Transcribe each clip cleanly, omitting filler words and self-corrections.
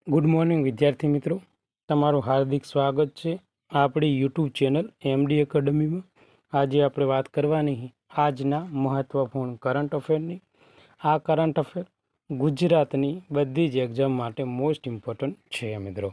Good morning વિદ્યાર્થી મિત્રો, તમારું હાર્દિક સ્વાગત છે આપણી યુટ્યુબ ચેનલ એમડી એકેડમીમાં। આજે આપણે વાત કરવાની આજના મહત્વપૂર્ણ કરંટ અફેરની। આ કરંટ અફેર ગુજરાતની બધી જ એક્ઝામ માટે મોસ્ટ ઇમ્પોર્ટન્ટ છે મિત્રો।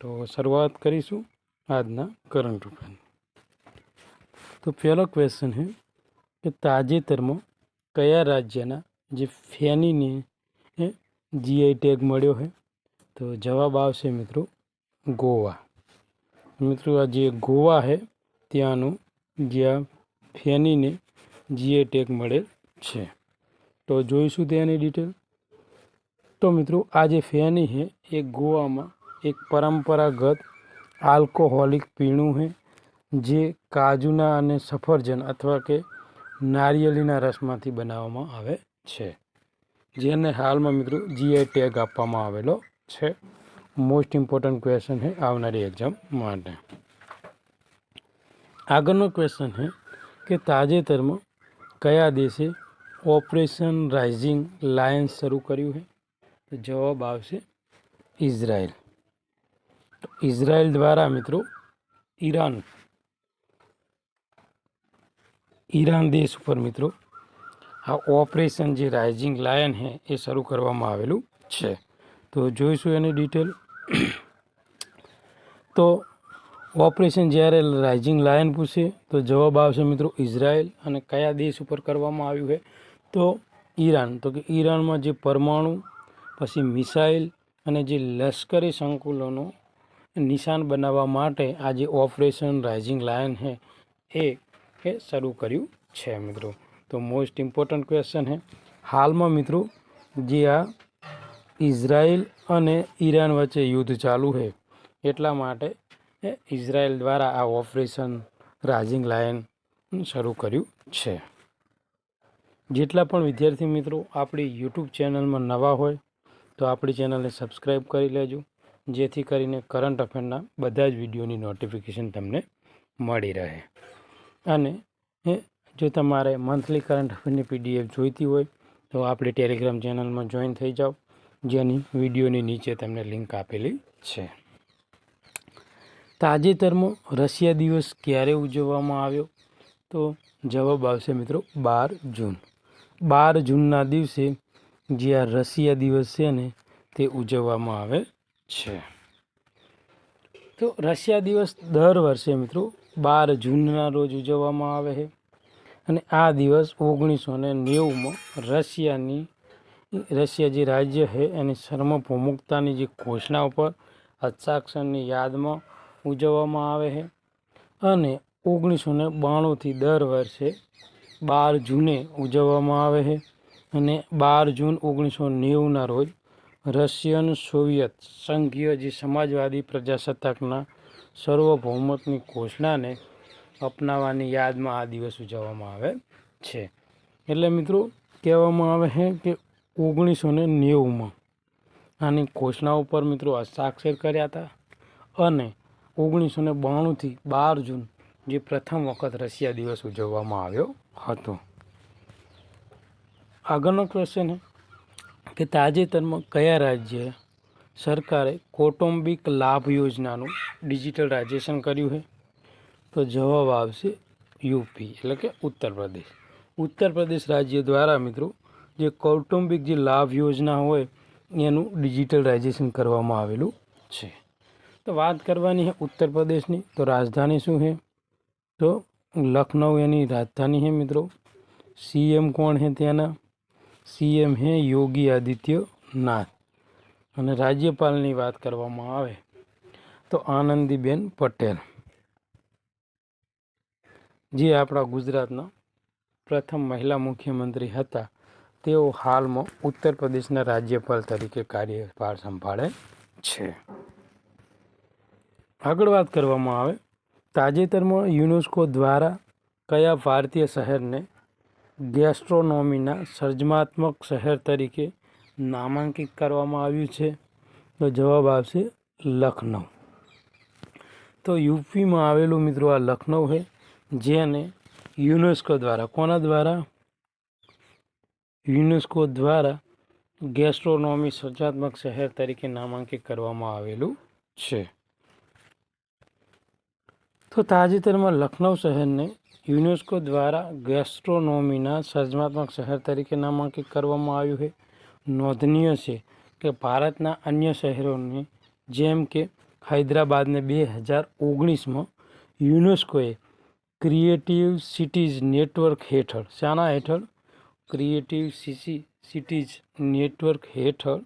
તો શરૂઆત કરીશું આજના કરંટ અફેરની। તો પહેલો ક્વેશ્ચન છે કે તાજેતરમાં કયા રાજ્યના જે ફેનીને જીઆઈ ટેગ મળ્યો છે? તો જવાબ આવશે મિત્રો ગોવા। મિત્રો આ જે ગોવા છે ત્યાંનું જ્યાં ફેનીને જીઆઈ ટેગ મળેલ છે। તો જોઈશું તેની ડિટેલ। તો મિત્રો આ જે ફેની છે એ ગોવામાં એક પરંપરાગત આલ્કોહોલિક પીણું છે જે કાજુના અને સફરજન અથવા કે નારિયેળીના રસમાંથી બનાવવામાં આવે છે, જેને હાલમાં મિત્રો જીઆઈ ટેગ આપવામાં આવેલો છે। મોસ્ટ ઇમ્પોર્ટન્ટ ક્વેશ્ચન છે આવનારી એક્ઝામ માટે। આગળનો ક્વેશ્ચન છે કે તાજેતરમાં કયા દેશે ઓપરેશન રાઇઝિંગ લાયન શરૂ કર્યું છે? તો જવાબ આવશે ઇઝરાયલ। તો ઇઝરાયલ દ્વારા મિત્રો ઈરાન દેશ ઉપર મિત્રો આ ઓપરેશન જે રાઇઝિંગ લાયન છે એ શરૂ કરવામાં આવેલું છે। તો જોઈશું એની ડિટેલ। તો ઓપરેશન જ્યારે રાઇઝિંગ લાયન પૂછે તો જવાબ આવશે મિત્રો ઇઝરાયલ। અને કયા દેશ ઉપર કરવામાં આવ્યું છે? તો ઈરાન। તો કે ઈરાનમાં જે પરમાણુ પછી મિસાઇલ અને જે લશ્કરી સંકુલોનો નિશાન બનાવવા માટે આ જે ઓપરેશન રાઇઝિંગ લાયન છે એ શરૂ કર્યું છે મિત્રો। તો મોસ્ટ ઇમ્પોર્ટન્ટ ક્વેશ્ચન છે। હાલમાં મિત્રો જે આ ઇઝરાયલ અને ઈરાન વચ્ચે યુદ્ધ ચાલુ છે એટલા માટે ઇઝરાયલ દ્વારા આ ઓપરેશન રાઇઝિંગ લાયન શરૂ કર્યું છે। જેટલા પણ વિદ્યાર્થી મિત્રો આપણી યુટ્યુબ ચેનલમાં નવા હોય તો આપણી ચેનલને સબસ્ક્રાઈબ કરી લેજો, જેથી કરીને કરંટ અફેરના બધા જ વિડીયોની નોટિફિકેશન તમને મળી રહે। અને જો તમારે મંથલી કરંટ અફેરની પીડીએફ જોઈતી હોય તો આપણી ટેલિગ્રામ ચેનલમાં જોઈન થઈ જાઓ, જેની વિડીયોની નીચે તમને લિંક આપેલી છે। તાજેતરમાં રશિયા દિવસ ક્યારે ઉજવવામાં આવ્યો? તો જવાબ આવશે મિત્રો 12 જૂન। 12 જૂનના દિવસે જે આ રશિયા દિવસ છે ને તે ઉજવવામાં આવે છે। તો રશિયા દિવસ દર વર્ષે મિત્રો 12 જૂનના રોજ ઉજવવામાં આવે છે। અને આ દિવસ 1990માં રશિયા જે રાજ્ય છે એની સાર્વભૌમતાની જે ઘોષણા ઉપર હસ્તાક્ષરની યાદમાં ઉજવવામાં આવે છે। અને 1992થી દર વર્ષે 12 જૂને ઉજવવામાં આવે છે। અને 12 જૂન 1990ના રોજ રશિયન સોવિયત સંઘીય જે સમાજવાદી પ્રજાસત્તાકના સાર્વભૌમત્વની ઘોષણાને અપનાવવાની યાદમાં આ દિવસ ઉજવવામાં આવે છે। એટલે મિત્રો કહેવામાં આવે છે કે 1990માં આની ઘોષણા ઉપર મિત્રો હસ્તાક્ષર કર્યા હતા અને 1992થી 12 જૂન જે પ્રથમ વખત રશિયા દિવસ ઉજવવામાં આવ્યો હતો। આગળનો ક્વેશ્ચન છે કે તાજેતરમાં કયા રાજ્ય સરકારે કૌટુંબિક લાભ યોજનાનું ડિજિટલાઇઝેશન કર્યું છે? તો જવાબ આવશે યુપી એટલે કે ઉત્તર પ્રદેશ। ઉત્તર પ્રદેશ રાજ્ય દ્વારા મિત્રો જે કૌટુંબિક જે લાભ યોજના હોય એનું ડિજિટલાઇઝેશન કરવામાં આવેલું છે। તો વાત કરવાની છે ઉત્તર પ્રદેશની। તો રાજધાની શું છે? તો લખનઉ એની રાજધાની છે મિત્રો। સીએમ કોણ છે ત્યાંના? સીએમ છે યોગી આદિત્યનાથ। અને રાજ્યપાલની વાત કરવામાં આવે તો આનંદીબેન પટેલ, જે આપણા ગુજરાતના પ્રથમ મહિલા મુખ્યમંત્રી હતા। તેઓ હાલમાં ઉત્તર પ્રદેશના રાજ્યપાલ તરીકે કાર્યભાર સંભાળે છે। આગળ વાત કરવામાં આવે તાજેતરમાં યુનેસ્કો દ્વારા કયા ભારતીય શહેરને ગેસ્ટ્રોનોમીના સર્જનાત્મક શહેર તરીકે નામાંકિત કરવામાં આવ્યું છે? તો જવાબ આવશે લખનઉ। તો યુપીમાં આવેલું મિત્રો આ લખનઉ છે, જેને યુનેસ્કો દ્વારા કોના દ્વારા? યુનેસ્કો દ્વારા ગેસ્ટ્રોનોમી સર્જનાત્મક શહેર તરીકે નામાંકિત કરવામાં આવેલું છે. તો તાજેતરમાં લખનઉ શહેરને યુનેસ્કો દ્વારા ગેસ્ટ્રોનોમીના સર્જનાત્મક શહેર તરીકે નામાંકિત કરવામાં આવ્યું છે. નોંધનીય છે કે ભારતના અન્ય શહેરોની જેમ કે હૈદરાબાદને 2019માં યુનેસ્કોએ ક્રિએટિવ સિટીઝ નેટવર્ક હેઠળ શાના હેઠળ ક્રિએટિવ સિટીઝ નેટવર્ક હેઠળ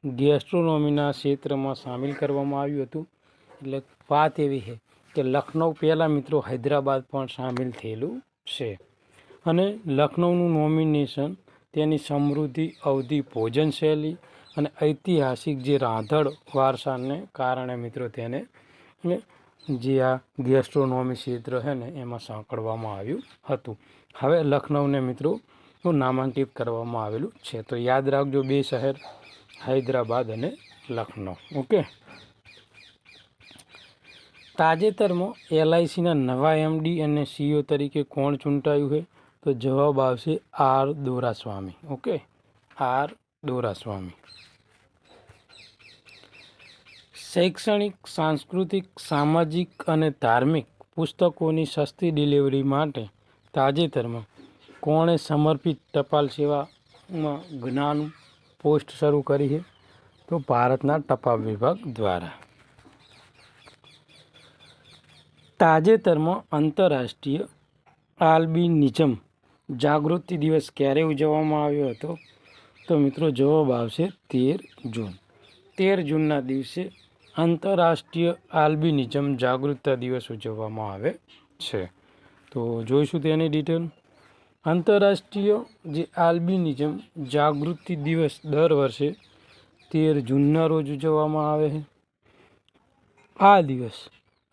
ગેસ્ટ્રોનોમીના ક્ષેત્રમાં સામેલ કરવામાં આવ્યું હતું. એટલે વાત એવી છે કે લખનઉ પહેલાં મિત્રો હૈદરાબાદ પણ સામેલ થયેલું છે. અને લખનઉનું નોમિનેશન તેની સમૃદ્ધિ અવધિ ભોજન શૈલી અને ઐતિહાસિક જે રાંધણ વારસાને કારણે મિત્રો તેને જે આ ગેસ્ટ્રોનોમી ક્ષેત્ર છે ને એમાં સાંકળવામાં આવ્યું હતું. હવે લખનઉને મિત્રો નામાંકિત કરવામાં આવેલું છે. તો યાદ રાખજો, 2 શહેર હૈદરાબાદ અને લખનઉ. ઓકે. તાજેતરમાં LICના નવા MD અને CEO તરીકે કોણ ચૂંટાયું છે? તો જવાબ આવશે R. Doraiswamy. Okay, R. Doraiswamy. શૈક્ષણિક, સાંસ્કૃતિક, સામાજિક અને ધાર્મિક પુસ્તકોની સસ્તી ડિલિવરી માટે તાજેતરમાં કોણે સમર્પિત ટપાલ સેવામાં જ્ઞાન પોસ્ટ શરૂ કરી છે? તો ભારતના ટપાલ વિભાગ દ્વારા. તાજેતરમાં આંતરરાષ્ટ્રીય આલ્બિનિઝમ જાગૃતિ દિવસ ક્યારે ઉજવવામાં આવ્યો હતો? તો મિત્રો જવાબ આવશે 13 જૂન. 13 જૂનના દિવસે આંતરરાષ્ટ્રીય આલ્બિનિઝમ જાગૃતતા દિવસ ઉજવવામાં આવે છે. તો જોઈશું તેની ડિટેલ. આંતરરાષ્ટ્રીય જે આલ્બિનિઝમ જાગૃતિ દિવસ દર વર્ષે 13 જૂનના રોજ ઉજવવામાં આવે છે. આ દિવસ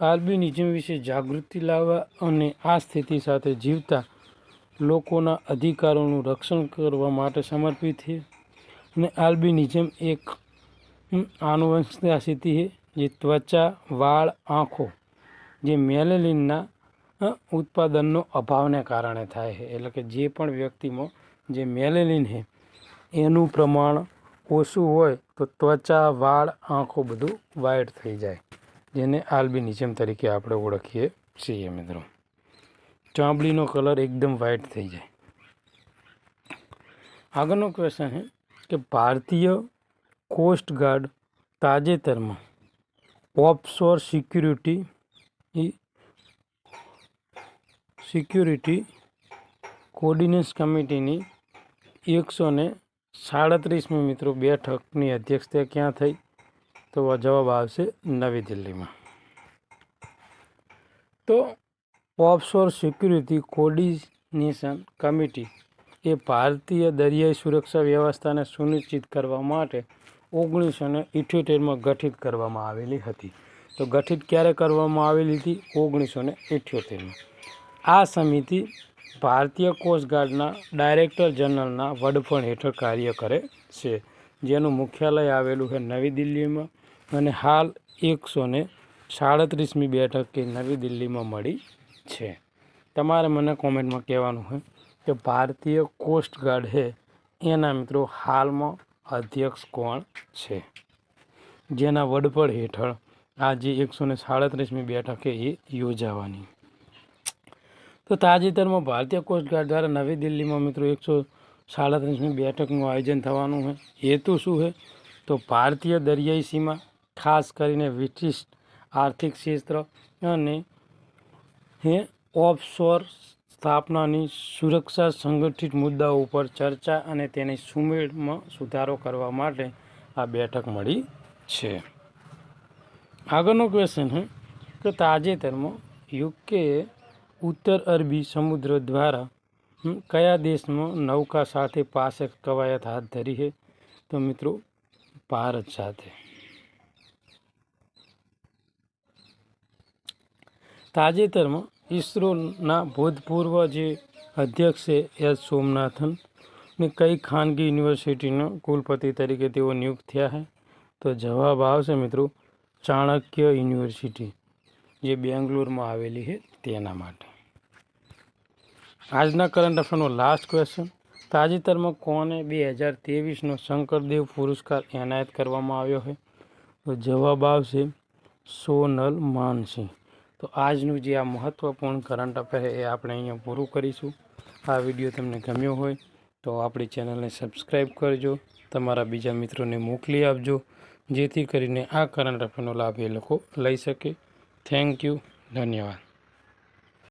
આલ્બિનિઝમ વિશે જાગૃતિ લાવવા અને આ સ્થિતિ સાથે જીવતા લોકોના અધિકારોનું રક્ષણ કરવા માટે સમર્પિત છે. અને આલ્બિનિઝમ એક આનુવંશિક સ્થિતિ છે જે ત્વચા, વાળ, આંખો જે મેલેનિનના ઉત્પાદનનો અભાવને કારણે થાય છે. એટલે કે જે પણ વ્યક્તિમાં જે મેલેનિન છે એનું પ્રમાણ ઓછું હોય તો ત્વચા, વાળ, આંખો બધું વ્હાઇટ થઈ જાય, જેને આલ્બિનિઝમ તરીકે આપણે ઓળખીએ છીએ મિત્રો. ચામડીનો કલર એકદમ વ્હાઇટ થઈ જાય. આગળનો ક્વેશ્ચન છે કે ભારતીય કોસ્ટગાર્ડ તાજેતરમાં ઓફશોર સિક્યુરિટી કોર્ડિનેશન કમિટીની 137મી મિત્રો બેઠકની અધ્યક્ષતા ક્યાં થઈ? તો જવાબ આવશે નવી દિલ્હીમાં. તો ઓફશોર સિક્યુરિટી કોર્ડિનેશન કમિટી એ ભારતીય દરિયાઈ સુરક્ષા વ્યવસ્થાને સુનિશ્ચિત કરવા માટે 1978માં ગઠિત કરવામાં આવેલી હતી. તો ગઠિત ક્યારે કરવામાં આવેલી હતી? 1978માં. આ સમિતિ ભારતીય કોસ્ટગાર્ડના ડાયરેક્ટર જનરલના વડપણ હેઠળ કાર્ય કરે છે, જેનું મુખ્યાલય આવેલું છે નવી દિલ્હીમાં. અને હાલ 137મી બેઠક એ નવી દિલ્હીમાં મળી છે. તમારે મને કોમેન્ટમાં કહેવાનું છે કે ભારતીય કોસ્ટગાર્ડ છે એના મિત્રો હાલમાં અધ્યક્ષ કોણ છે, જેના વડપણ હેઠળ આ જે 137મી બેઠક એ યોજાવાની. તો તાજેતરમાં ભારતીય કોસ્ટગાર્ડ દ્વારા નવી દિલ્હીમાં મિત્રો 137મી બેઠકનું આયોજન થવાનું છે. હેતુ શું છે? તો ભારતીય દરિયાઈ સીમા, ખાસ કરીને વિશિષ્ટ આર્થિક ક્ષેત્ર અને ઓફશોર સ્થાપનાની સુરક્ષા સંગઠિત મુદ્દાઓ ઉપર ચર્ચા અને તેની સુમેળમાં સુધારો કરવા માટે આ બેઠક મળી છે. આગળનો ક્વેશ્ચન છે કે તાજેતરમાં યુકેએ ઉત્તર અરબી સમુદ્ર દ્વારા કયા દેશમાં નૌકા સાથે પાસે કવાયત હાથ ધરી છે? તો મિત્રો ભારત સાથે. તાજેતરમાં ઇસરોના ભૂતપૂર્વ જે અધ્યક્ષ છે એસ સોમનાથન ને કઈ ખાનગી યુનિવર્સિટીના કુલપતિ તરીકે તેઓ નિયુક્ત થયા છે? તો જવાબ આવશે મિત્રો ચાણક્ય યુનિવર્સિટી, જે બેંગ્લોરમાં આવેલી છે તેના માટે. આજના કરંટ અફેરનો લાસ્ટ ક્વેશ્ચન તાજેતરમાં કોને 2023નો શંકરદેવ પુરસ્કાર એનાયત કરવામાં આવ્યો છે? તો જવાબ આવશે સોનલ માનસિંહ. તો આજનું જે આ મહત્વપૂર્ણ કરંટ અફેર એ આપણે અહીંયા પૂરું કરીશું. આ વિડીયો તમને ગમ્યો હોય તો આપણી ચેનલને સબસ્ક્રાઈબ કરજો, તમારા બીજા મિત્રોને મોકલી આપજો, જેથી કરીને આ કરંટ અફેરનો લાભ એ લોકો લઈ શકે. Thank you. ધન્યવાદ.